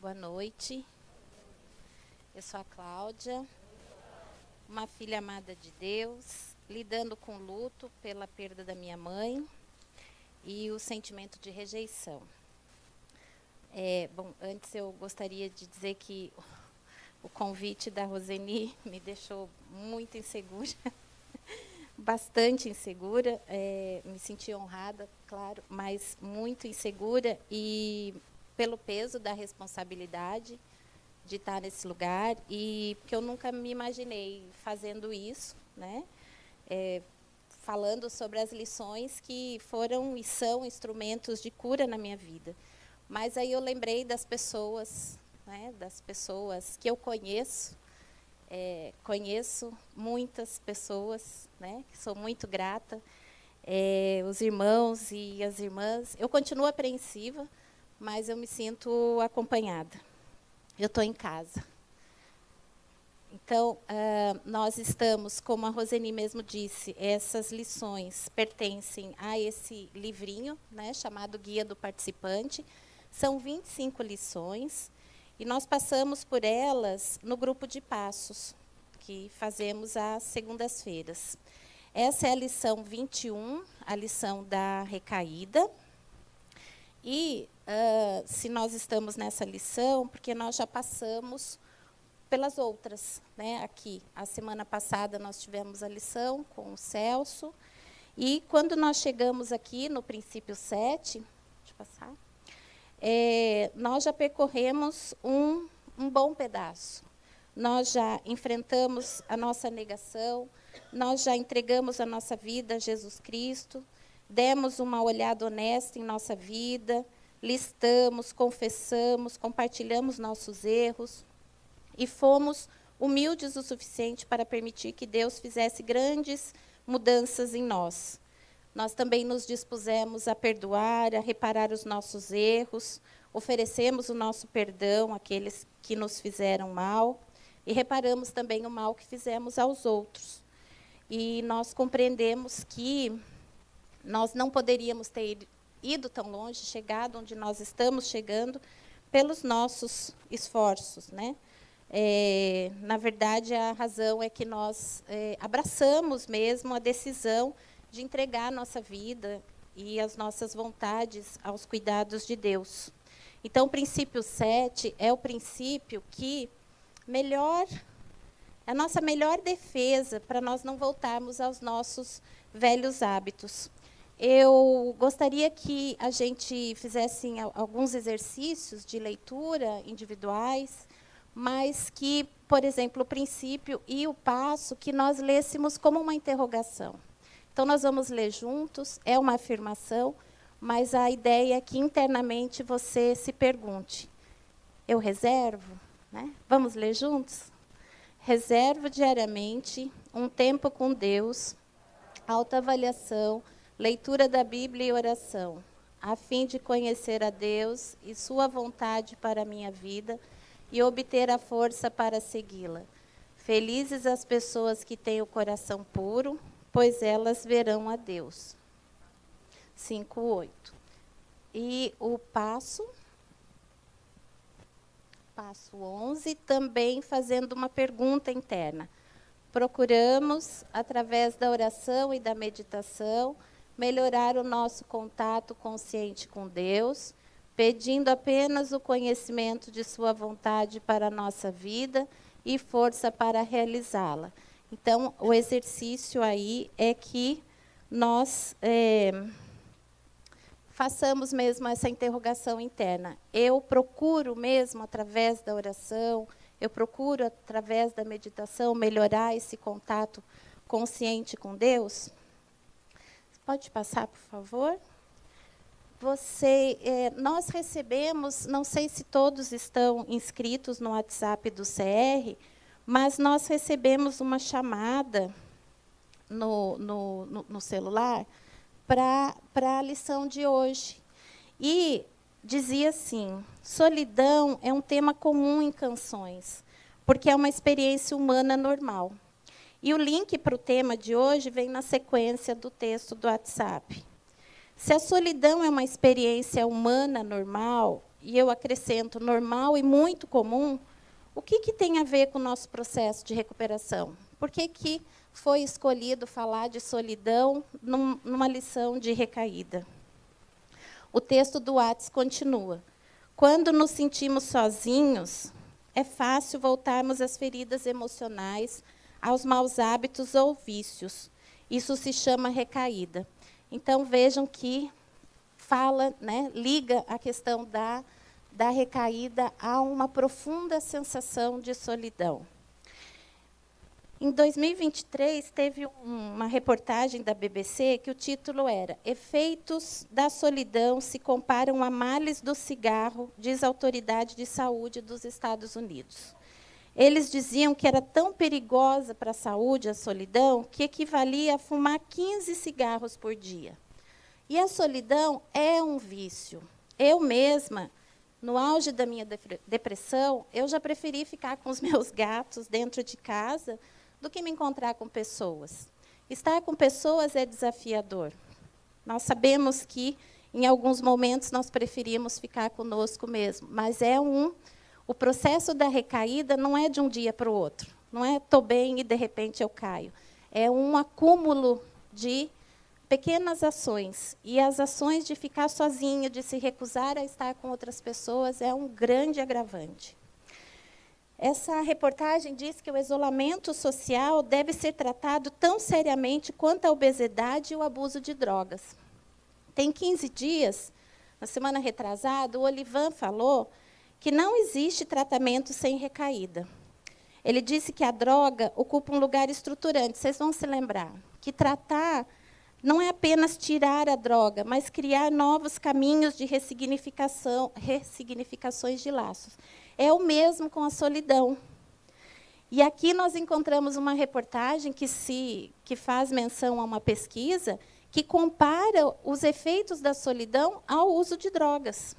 Boa noite. Eu sou a Cláudia, uma filha amada de Deus, lidando com luto pela perda da minha mãe e o sentimento de rejeição. Antes eu gostaria de dizer que o convite da Roseni me deixou muito insegura, bastante insegura. Me senti honrada, claro, mas muito insegura e pelo peso da responsabilidade de estar nesse lugar e porque eu nunca me imaginei fazendo isso, né? Falando sobre as lições que foram e são instrumentos de cura na minha vida. Mas aí eu lembrei das pessoas, né? Das pessoas que eu conheço. Conheço muitas pessoas, né? Que sou muito grata. Os irmãos e as irmãs. Eu continuo apreensiva, mas eu me sinto acompanhada. Eu estou em casa. Então, nós estamos, como a Roseni mesmo disse, essas lições pertencem a esse livrinho, né, chamado Guia do Participante. São 25 lições, e nós passamos por elas no grupo de passos, que fazemos às segundas-feiras. Essa é a lição 21, a lição da recaída. E se nós estamos nessa lição, porque nós já passamos pelas outras, né? Aqui, a semana passada nós tivemos a lição com o Celso, e quando nós chegamos aqui no princípio 7, deixa eu passar, nós já percorremos um bom pedaço. Nós já enfrentamos a nossa negação, nós já entregamos a nossa vida a Jesus Cristo, demos uma olhada honesta em nossa vida, listamos, confessamos, compartilhamos nossos erros e fomos humildes o suficiente para permitir que Deus fizesse grandes mudanças em nós. Nós também nos dispusemos a perdoar, a reparar os nossos erros, oferecemos o nosso perdão àqueles que nos fizeram mal e reparamos também o mal que fizemos aos outros. E nós compreendemos que nós não poderíamos ter ido tão longe, chegado onde nós estamos chegando, pelos nossos esforços, né? Na verdade, a razão é que nós abraçamos mesmo a decisão de entregar a nossa vida e as nossas vontades aos cuidados de Deus. Então, o princípio 7 é o princípio que é a nossa melhor defesa para nós não voltarmos aos nossos velhos hábitos. Eu gostaria que a gente fizesse alguns exercícios de leitura individuais, mas que, por exemplo, o princípio e o passo, que nós lêssemos como uma interrogação. Então, nós vamos ler juntos, é uma afirmação, mas a ideia é que internamente você se pergunte: eu reservo? Né? Vamos ler juntos? Reservo diariamente um tempo com Deus, autoavaliação, leitura da Bíblia e oração, a fim de conhecer a Deus e sua vontade para a minha vida e obter a força para segui-la. Felizes as pessoas que têm o coração puro, pois elas verão a Deus. 5:8. E o passo 11, também fazendo uma pergunta interna. Procuramos, através da oração e da meditação, melhorar o nosso contato consciente com Deus, pedindo apenas o conhecimento de sua vontade para a nossa vida e força para realizá-la. Então, o exercício aí é que nós façamos mesmo essa interrogação interna. Eu procuro mesmo, através da oração, eu procuro, através da meditação, melhorar esse contato consciente com Deus? Pode passar, por favor? Nós recebemos, não sei se todos estão inscritos no WhatsApp do CR, mas nós recebemos uma chamada no celular para a lição de hoje. E dizia assim: solidão é um tema comum em canções, porque é uma experiência humana normal. E o link para o tema de hoje vem na sequência do texto do WhatsApp. Se a solidão é uma experiência humana normal e eu acrescento normal e muito comum, o que tem a ver com o nosso processo de recuperação? Por que foi escolhido falar de solidão numa lição de recaída? O texto do Whatsapp continua. Quando nos sentimos sozinhos, é fácil voltarmos às feridas emocionais, aos maus hábitos ou vícios. Isso se chama recaída. Então, vejam que fala, né, liga a questão da recaída a uma profunda sensação de solidão. Em 2023, teve uma reportagem da BBC que o título era Efeitos da solidão se comparam a males do cigarro, diz a autoridade de saúde dos Estados Unidos. Eles diziam que era tão perigosa para a saúde a solidão que equivalia a fumar 15 cigarros por dia. E a solidão é um vício. Eu mesma, no auge da minha depressão, eu já preferi ficar com os meus gatos dentro de casa do que me encontrar com pessoas. Estar com pessoas é desafiador. Nós sabemos que, em alguns momentos, nós preferimos ficar conosco mesmo, mas o processo da recaída não é de um dia para o outro. Não é estou bem e, de repente, eu caio. É um acúmulo de pequenas ações. E as ações de ficar sozinha, de se recusar a estar com outras pessoas, é um grande agravante. Essa reportagem diz que o isolamento social deve ser tratado tão seriamente quanto a obesidade e o abuso de drogas. Tem 15 dias, na semana retrasada, o Olivan falou que não existe tratamento sem recaída. Ele disse que a droga ocupa um lugar estruturante. Vocês vão se lembrar que tratar não é apenas tirar a droga, mas criar novos caminhos de ressignificações de laços. É o mesmo com a solidão. E aqui nós encontramos uma reportagem que faz menção a uma pesquisa que compara os efeitos da solidão ao uso de drogas.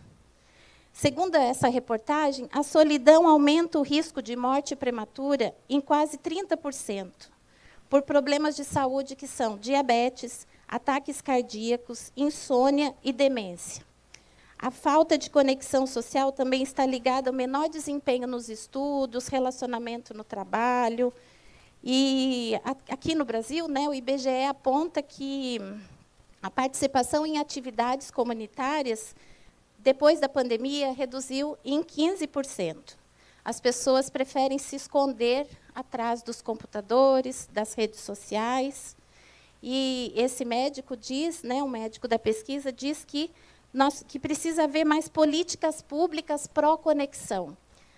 Segundo essa reportagem, a solidão aumenta o risco de morte prematura em quase 30%, por problemas de saúde que são diabetes, ataques cardíacos, insônia e demência. A falta de conexão social também está ligada ao menor desempenho nos estudos, relacionamento no trabalho. E aqui no Brasil, né, o IBGE aponta que a participação em atividades comunitárias, depois da pandemia, reduziu em 15%. As pessoas preferem se esconder atrás dos computadores, das redes sociais. E esse médico diz, né, o médico da pesquisa, diz que precisa haver mais políticas públicas pró-conexão.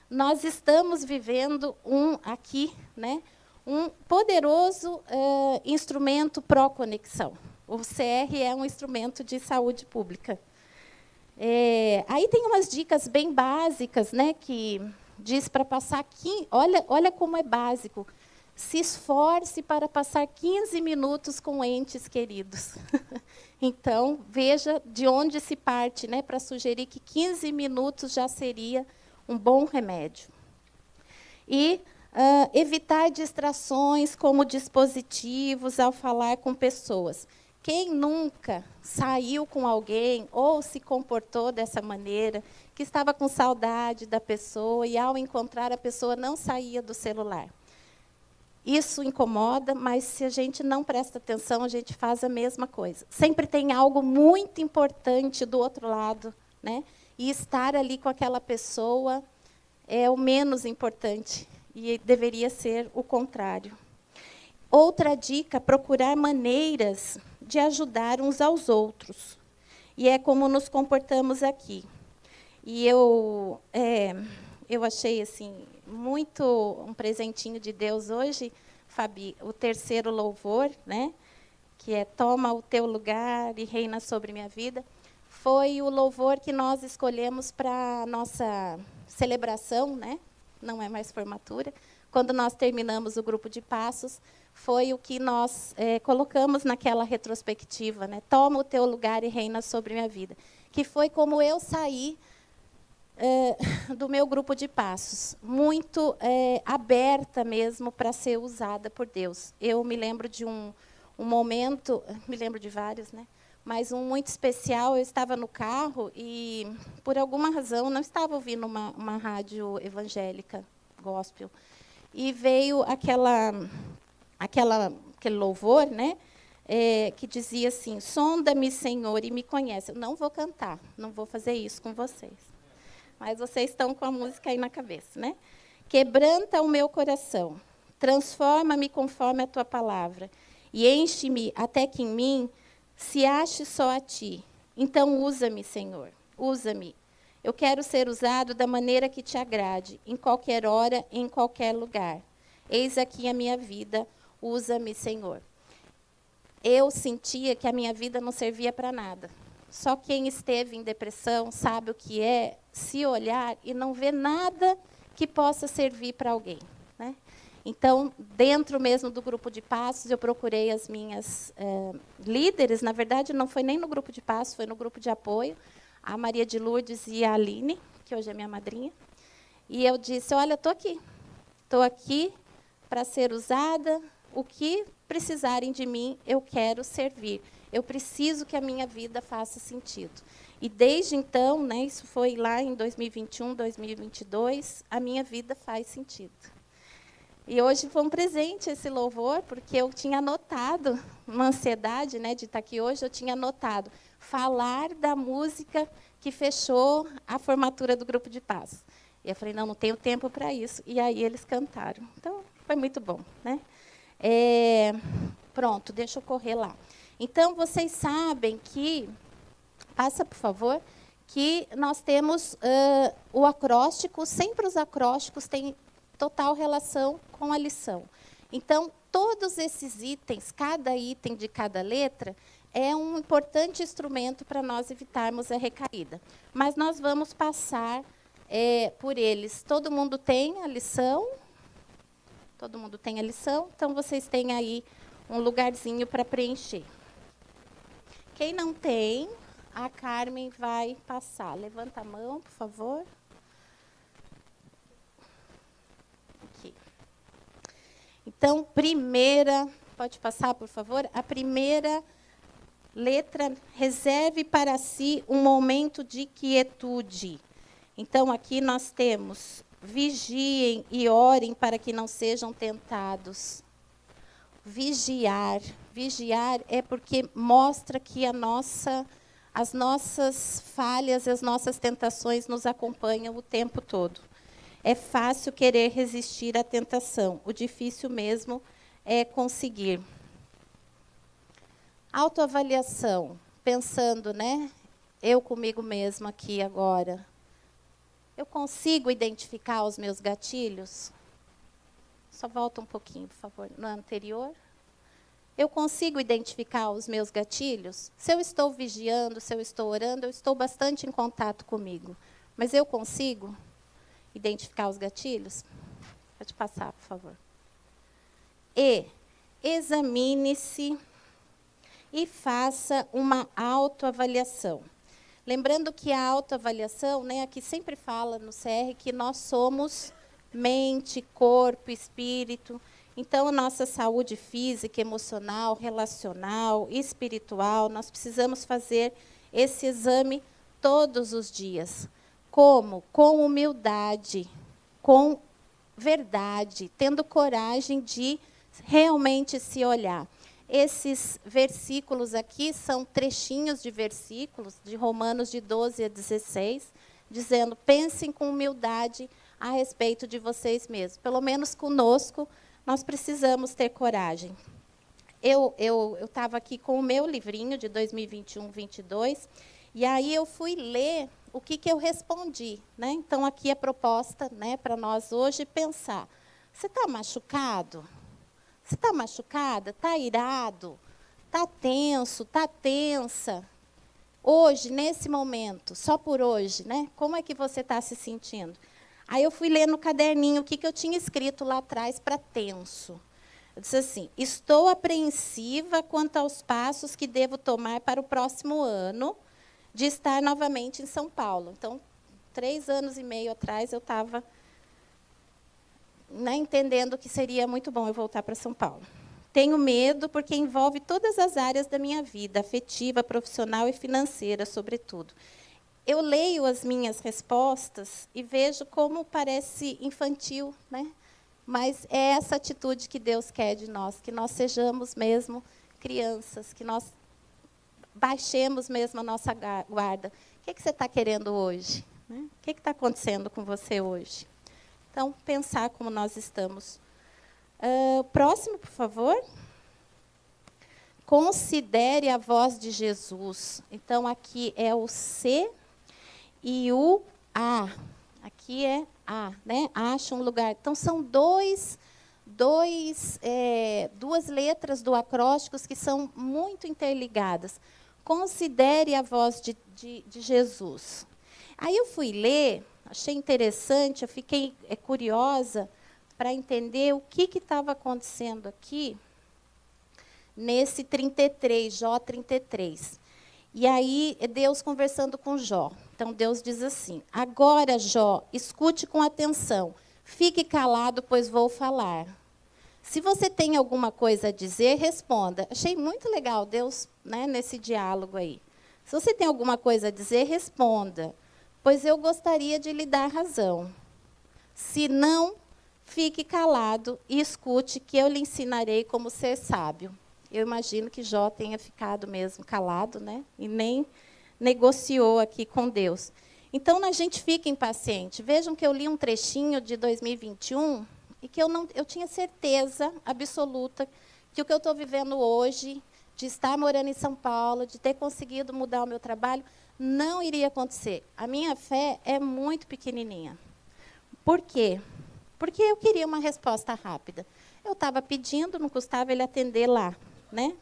Nós estamos vivendo aqui, né, um poderoso instrumento pró-conexão. O CR é um instrumento de saúde pública. Aí tem umas dicas bem básicas, né, que diz para passar aqui, olha como é básico. Se esforce para passar 15 minutos com entes queridos. Então, veja de onde se parte, né, para sugerir que 15 minutos já seria um bom remédio. E evitar distrações como dispositivos ao falar com pessoas. Quem nunca saiu com alguém ou se comportou dessa maneira, que estava com saudade da pessoa e, ao encontrar a pessoa, não saía do celular? Isso incomoda, mas se a gente não presta atenção, a gente faz a mesma coisa. Sempre tem algo muito importante do outro lado, né? E estar ali com aquela pessoa é o menos importante, e deveria ser o contrário. Outra dica, procurar maneiras de ajudar uns aos outros. E é como nos comportamos aqui. E eu achei assim muito um presentinho de Deus hoje, Fabi, o terceiro louvor, né, que é Toma o teu lugar e reina sobre minha vida, foi o louvor que nós escolhemos para a nossa celebração, né, não é mais formatura, quando nós terminamos o grupo de passos, foi o que nós colocamos naquela retrospectiva, né, Toma o teu lugar e reina sobre minha vida, que foi como eu saí do meu grupo de passos, muito aberta mesmo para ser usada por Deus. Eu me lembro de um momento, me lembro de vários, né? mas um muito especial. Eu estava no carro e, por alguma razão, não estava ouvindo uma rádio evangélica, gospel. E veio aquele louvor, né, que dizia assim: sonda-me, Senhor, e me conhece. Eu não vou cantar, não vou fazer isso com vocês. Mas vocês estão com a música aí na cabeça, né? Quebranta o meu coração, transforma-me conforme a tua palavra, e enche-me até que em mim se ache só a ti. Então usa-me, Senhor, usa-me. Eu quero ser usado da maneira que te agrade, em qualquer hora, em qualquer lugar. Eis aqui a minha vida, usa-me, Senhor. Eu sentia que a minha vida não servia para nada. Só quem esteve em depressão sabe o que é se olhar e não ver nada que possa servir para alguém, né? Então, dentro mesmo do grupo de passos, eu procurei as minhas líderes. Na verdade, não foi nem no grupo de passos, foi no grupo de apoio, a Maria de Lourdes e a Aline, que hoje é minha madrinha. E eu disse: olha, estou aqui para ser usada, o que precisarem de mim, eu quero servir. Eu preciso que a minha vida faça sentido. E desde então, né, isso foi lá em 2021, 2022, a minha vida faz sentido. E hoje foi um presente esse louvor, porque eu tinha anotado, uma ansiedade, né, de estar aqui hoje, eu tinha anotado falar da música que fechou a formatura do grupo de paz. E eu falei: não tenho tempo para isso. E aí eles cantaram. Então, foi muito bom, né? Pronto, deixa eu correr lá. Então, vocês sabem que, passa, por favor, que nós temos o acróstico, sempre os acrósticos têm total relação com a lição. Então, todos esses itens, cada item de cada letra, é um importante instrumento para nós evitarmos a recaída. Mas nós vamos passar por eles. Todo mundo tem a lição? Todo mundo tem a lição? Então, vocês têm aí um lugarzinho para preencher. Quem não tem, a Carmen vai passar. Levanta a mão, por favor. Aqui. Então, pode passar, por favor? A primeira letra: reserve para si um momento de quietude. Então, aqui nós temos: vigiem e orem para que não sejam tentados. Vigiar. Vigiar é porque mostra que as nossas falhas, as nossas tentações nos acompanham o tempo todo. É fácil querer resistir à tentação. O difícil mesmo é conseguir. Autoavaliação. Pensando, né? Eu comigo mesma aqui agora. Eu consigo identificar os meus gatilhos? Só volta um pouquinho, por favor, no anterior. Eu consigo identificar os meus gatilhos? Se eu estou vigiando, se eu estou orando, eu estou bastante em contato comigo. Mas eu consigo identificar os gatilhos? Pode passar, por favor. Examine-se e faça uma autoavaliação. Lembrando que a autoavaliação, né, aqui sempre fala no CR que nós somos mente, corpo, espírito. Então, a nossa saúde física, emocional, relacional, espiritual, nós precisamos fazer esse exame todos os dias. Como? Com humildade, com verdade, tendo coragem de realmente se olhar. Esses versículos aqui são trechinhos de versículos de Romanos de 12 a 16, dizendo: pensem com humildade a respeito de vocês mesmos. Pelo menos conosco, nós precisamos ter coragem. Eu estava aqui com o meu livrinho de 2021-22, e aí eu fui ler o que eu respondi, né? Então, aqui a proposta, né, para nós hoje pensar: você está machucado? Você está machucada? Está irado? Está tenso? Está tensa? Hoje, nesse momento, só por hoje, né? Como é que você está se sentindo? Aí eu fui ler no caderninho o que eu tinha escrito lá atrás para tenso. Eu disse assim: estou apreensiva quanto aos passos que devo tomar para o próximo ano de estar novamente em São Paulo. Então, 3 anos e meio atrás, eu estava entendendo que seria muito bom eu voltar para São Paulo. Tenho medo porque envolve todas as áreas da minha vida, afetiva, profissional e financeira, sobretudo. Eu leio as minhas respostas e vejo como parece infantil, né? Mas é essa atitude que Deus quer de nós, que nós sejamos mesmo crianças, que nós baixemos mesmo a nossa guarda. O que você está querendo hoje? Né? O que está acontecendo com você hoje? Então, pensar como nós estamos. Próximo, por favor. Considere a voz de Jesus. Então, aqui é o C e o A. Aqui é A, né? Acha um lugar. Então, são duas letras do acróstico que são muito interligadas. Considere a voz de Jesus. Aí eu fui ler, achei interessante, eu fiquei curiosa para entender o que estava acontecendo aqui nesse 33, Jó 33. E aí, Deus conversando com Jó. Então, Deus diz assim, agora, Jó, escute com atenção, fique calado, pois vou falar. Se você tem alguma coisa a dizer, responda. Achei muito legal Deus, né, nesse diálogo aí. Se você tem alguma coisa a dizer, responda, pois eu gostaria de lhe dar razão. Se não, fique calado e escute, que eu lhe ensinarei como ser sábio. Eu imagino que Jó tenha ficado mesmo calado, né? E nem negociou aqui com Deus. Então, a gente fica impaciente. Vejam que eu li um trechinho de 2021 e que eu tinha certeza absoluta que o que eu estou vivendo hoje, de estar morando em São Paulo, de ter conseguido mudar o meu trabalho, não iria acontecer. A minha fé é muito pequenininha. Por quê? Porque eu queria uma resposta rápida. Eu estava pedindo, não custava ele atender lá, né?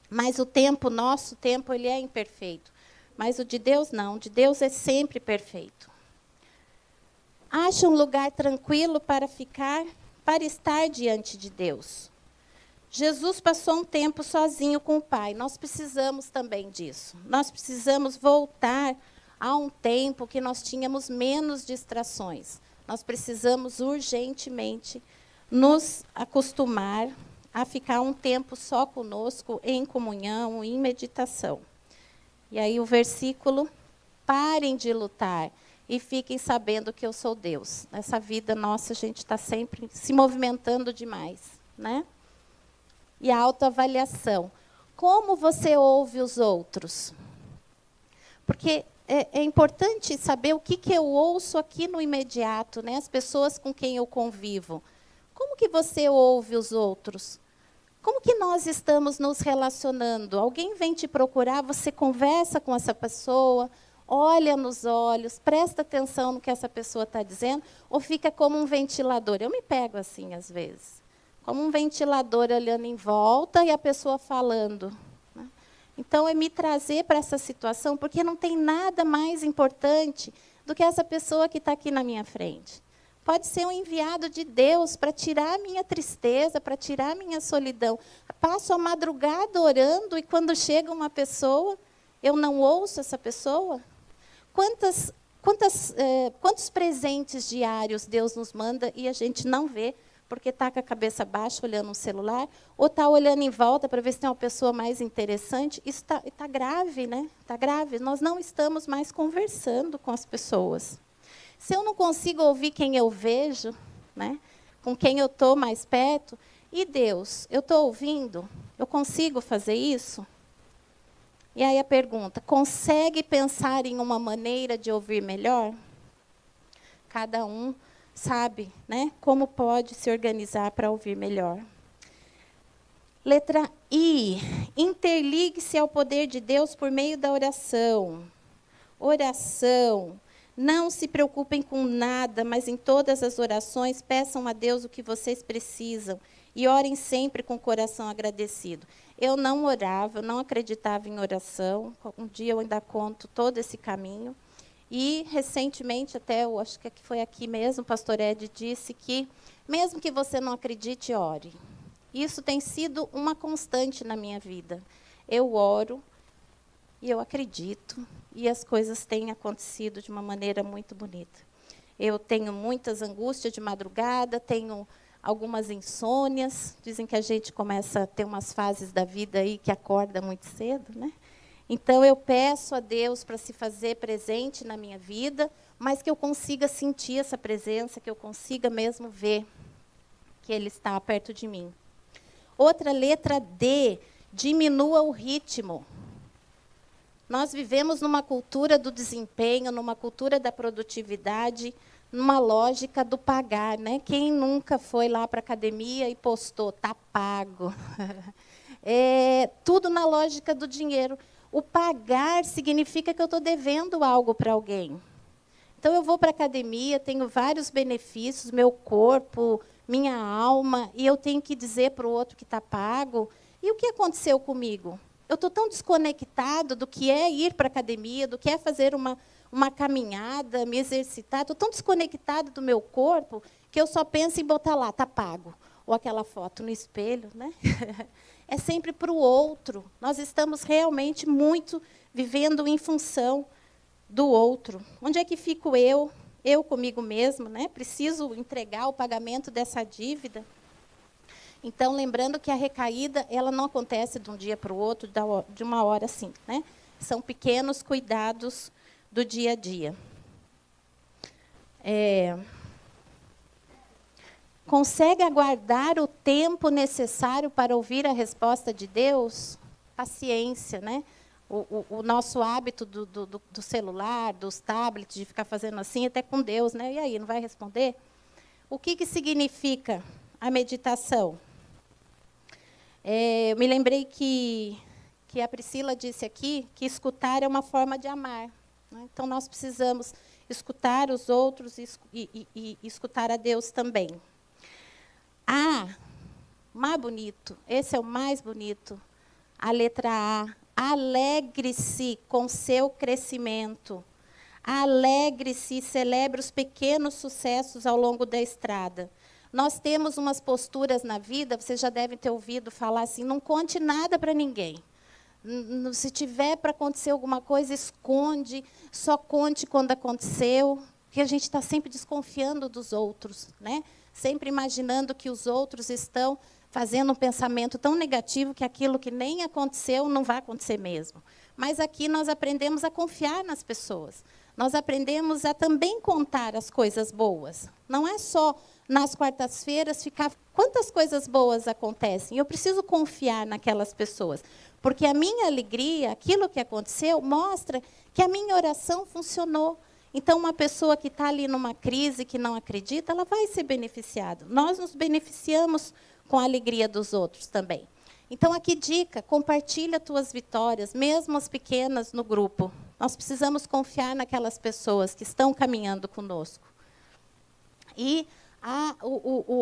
Mas o tempo, nosso tempo, ele é imperfeito. Mas o de Deus não, o de Deus é sempre perfeito. Acha um lugar tranquilo para estar diante de Deus. Jesus passou um tempo sozinho com o Pai. Nós precisamos também disso. Nós precisamos voltar a um tempo que nós tínhamos menos distrações. Nós precisamos urgentemente nos acostumar a ficar um tempo só conosco, em comunhão, em meditação. E aí o versículo, parem de lutar e fiquem sabendo que eu sou Deus. Nessa vida nossa, a gente está sempre se movimentando demais, né? E a autoavaliação. Como você ouve os outros? Porque é importante saber o que eu ouço aqui no imediato, né? As pessoas com quem eu convivo. Como que você ouve os outros? Como que nós estamos nos relacionando? Alguém vem te procurar, você conversa com essa pessoa, olha nos olhos, presta atenção no que essa pessoa está dizendo, ou fica como um ventilador? Eu me pego assim, às vezes. Como um ventilador olhando em volta e a pessoa falando. Né? Então, é me trazer para essa situação, porque não tem nada mais importante do que essa pessoa que está aqui na minha frente. Pode ser um enviado de Deus para tirar a minha tristeza, para tirar a minha solidão. Passo a madrugada orando e quando chega uma pessoa, eu não ouço essa pessoa? Quantos presentes diários Deus nos manda e a gente não vê, porque está com a cabeça baixa olhando um celular, ou está olhando em volta para ver se tem uma pessoa mais interessante? Isso está grave, né? Está grave. Nós não estamos mais conversando com as pessoas. Se eu não consigo ouvir quem eu vejo, né, com quem eu estou mais perto, e Deus, eu estou ouvindo? Eu consigo fazer isso? E aí a pergunta, consegue pensar em uma maneira de ouvir melhor? Cada um sabe, né, como pode se organizar para ouvir melhor. Letra I, interligue-se ao poder de Deus por meio da oração. Oração. Não se preocupem com nada, mas em todas as orações peçam a Deus o que vocês precisam e orem sempre com o coração agradecido. Eu não orava, eu não acreditava em oração. Um dia eu ainda conto todo esse caminho. E, recentemente, até eu acho que foi aqui mesmo, o pastor Ed disse que, mesmo que você não acredite, ore. Isso tem sido uma constante na minha vida. Eu oro e eu acredito. E as coisas têm acontecido de uma maneira muito bonita. Eu tenho muitas angústias de madrugada, tenho algumas insônias. Dizem que a gente começa a ter umas fases da vida aí que acorda muito cedo, né? Então, eu peço a Deus para se fazer presente na minha vida, mas que eu consiga sentir essa presença, que eu consiga mesmo ver que Ele está perto de mim. Outra letra D, diminua o ritmo. Nós vivemos numa cultura do desempenho, numa cultura da produtividade, numa lógica do pagar, né? Quem nunca foi lá para a academia e postou, está pago. Tudo na lógica do dinheiro. O pagar significa que eu estou devendo algo para alguém. Então, eu vou para a academia, tenho vários benefícios, meu corpo, minha alma, e eu tenho que dizer para o outro que está pago. E o que aconteceu comigo? Eu estou tão desconectado do que é ir para a academia, do que é fazer uma caminhada, me exercitar. Estou tão desconectado do meu corpo que eu só penso em botar lá, está pago. Ou aquela foto no espelho, né? É sempre para o outro. Nós estamos realmente muito vivendo em função do outro. Onde é que fico eu? Eu comigo mesmo, né? Preciso entregar o pagamento dessa dívida. Então, lembrando que a recaída ela não acontece de um dia para o outro, de uma hora assim, né? São pequenos cuidados do dia a dia. Consegue aguardar o tempo necessário para ouvir a resposta de Deus? Paciência, né? O nosso hábito do celular, dos tablets, de ficar fazendo assim, até com Deus, né? E aí, não vai responder? O que significa a meditação? Eu me lembrei que a Priscila disse aqui que escutar é uma forma de amar, né? Então, nós precisamos escutar os outros e escutar a Deus também. Mais bonito, esse é o mais bonito. A letra A. Alegre-se com seu crescimento. Alegre-se e celebre os pequenos sucessos ao longo da estrada. Nós temos umas posturas na vida, vocês já devem ter ouvido falar assim, não conte nada para ninguém. Se tiver para acontecer alguma coisa, esconde, só conte quando aconteceu, porque a gente está sempre desconfiando dos outros, né? Sempre imaginando que os outros estão fazendo um pensamento tão negativo que aquilo que nem aconteceu não vai acontecer mesmo. Mas aqui nós aprendemos a confiar nas pessoas. Nós aprendemos a também contar as coisas boas. Não é só nas quartas-feiras ficar... Quantas coisas boas acontecem? Eu preciso confiar naquelas pessoas. Porque a minha alegria, aquilo que aconteceu, mostra que a minha oração funcionou. Então, uma pessoa que está ali numa crise, que não acredita, ela vai ser beneficiada. Nós nos beneficiamos com a alegria dos outros também. Então, aqui dica, compartilha tuas vitórias, mesmo as pequenas, no grupo. Nós precisamos confiar naquelas pessoas que estão caminhando conosco. E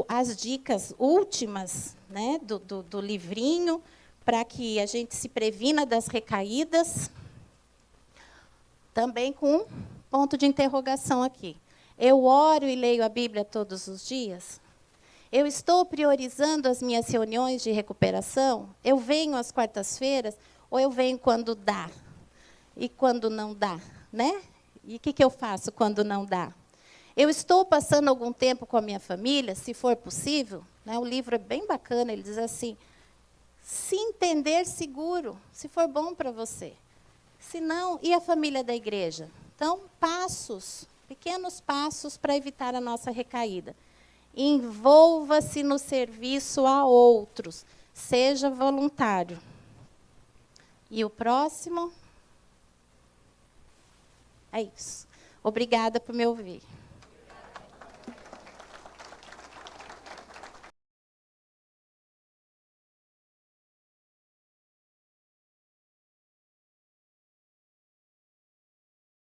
as dicas últimas, né, do livrinho, para que a gente se previna das recaídas, também com um ponto de interrogação aqui. Eu oro e leio a Bíblia todos os dias? Eu estou priorizando as minhas reuniões de recuperação? Eu venho às quartas-feiras ou eu venho quando dá? E quando não dá, né? E o que eu faço quando não dá? Eu estou passando algum tempo com a minha família, se for possível, né? O livro é bem bacana, ele diz assim, se entender seguro, se for bom para você. Se não, e a família da igreja? Então, pequenos passos para evitar a nossa recaída. Envolva-se no serviço a outros. Seja voluntário. E o próximo? É isso. Obrigada por me ouvir.